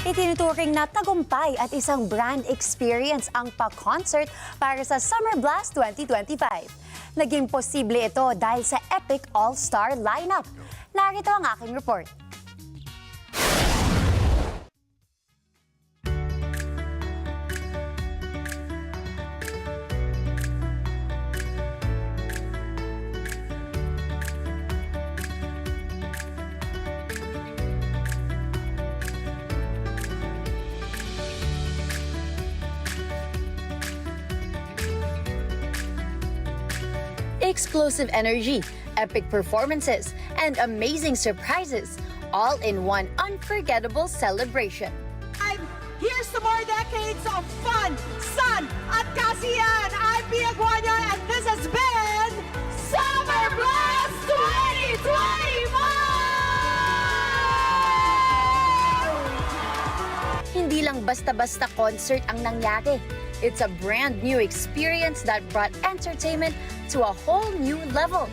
Itinuturing na tagumpay at isang brand experience ang pa-concert para sa Summer Blast 2025. Naging posible ito dahil sa epic all-star lineup. Narito ang aking report. Explosive energy, epic performances, and amazing surprises, all in one unforgettable celebration. Here's to more decades of fun, sun, at kasiyahan. I'm Pia Guanya, and this has been Summer Blast 2025! Hindi lang basta-basta concert ang nangyari. It's a brand new experience that brought entertainment to a whole new level.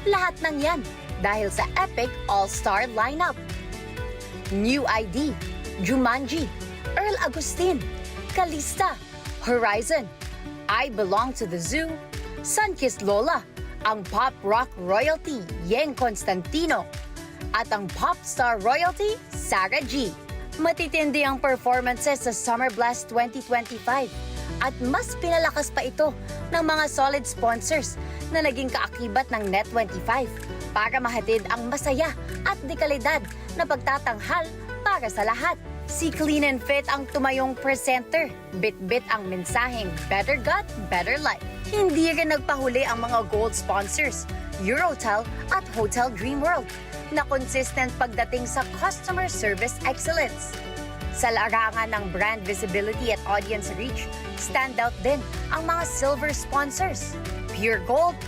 Lahat ng yan dahil sa epic all-star lineup. New ID, Jumanji, Earl Agustin, Kalista, Horizon, I Belong to the Zoo, Sunkissed Lola, ang pop rock royalty Yeng Constantino, at ang pop star royalty Sarah G. Matitindi ang performances sa Summer Blast 2025 at mas pinalakas pa ito ng mga solid sponsors na naging kaakibat ng Net25 para mahatid ang masaya at dekalidad na pagtatanghal para sa lahat. Si Clean and Fit ang tumayong presenter, bit-bit ang mensaheng Better Gut, Better Life. Hindi rin nagpahuli ang mga gold sponsors, Eurotel at Hotel Dreamworld, na consistent pagdating sa customer service excellence. Sa larangan ng brand visibility at audience reach, stand out din ang mga silver sponsors, Pure Gold,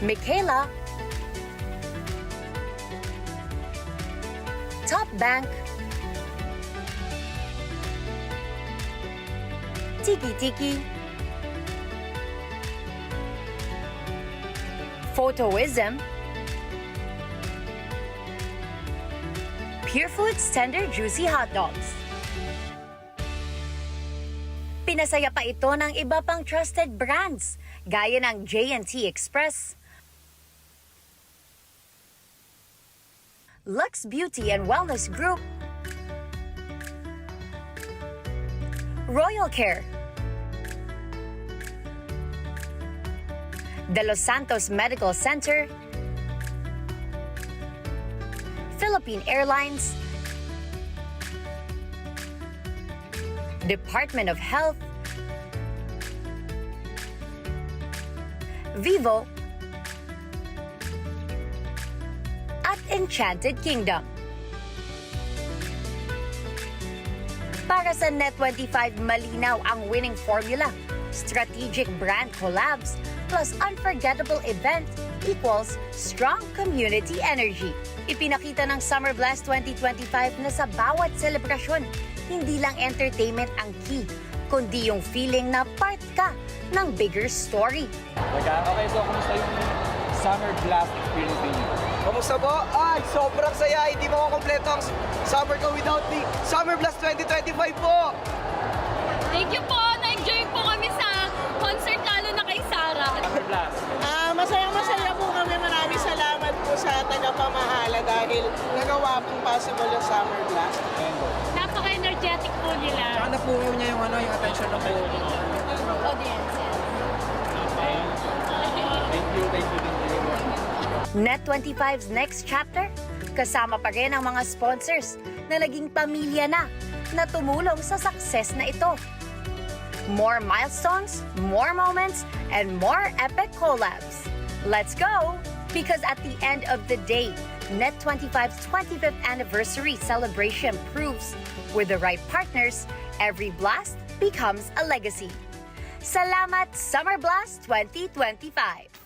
Michaela, Top Bank, Tiki Tiki, Photoism, Pure Foods Tender Juicy Hot Dogs. Pinasaya pa ito ng iba pang trusted brands gaya ng J&T Express, Lux Beauty and Wellness Group, Royal Care, De Los Santos Medical Center, Philippine Airlines, Department of Health, Vivo, at Enchanted Kingdom. Para sa Net25, malinaw ang winning formula. Strategic brand collabs plus unforgettable event equals strong community energy. Ipinakita ng Summer Blast 2025 na sa bawat selebrasyon, hindi lang entertainment ang key, kundi yung feeling na part ka ng bigger story. Okay, so kumusta yung Summer Blast experience ninyo? Kamusta po? Ay, sobrang saya. Hindi mo kompleto ang summer ko without the Summer Blast 2025 po. Thank you po. Na-enjoy po kami sa concert lalo na kay Sarah. Summer Blast. Masayang-masaya po kami. Maraming salamat po sa tagapamahala dahil nagawa pong possible yung Summer Blast. Napaka-energetic po nila. Tsaka napukaw niya yung, yung attention ng buong Audience. Thank you. Net25's next chapter, kasama pa rin ang mga sponsors na naging pamilya na tumulong sa success na ito. More milestones, more moments, and more epic collabs. Let's go! Because at the end of the day, Net25's 25th anniversary celebration proves with the right partners, every blast becomes a legacy. Salamat Summer Blast 2025!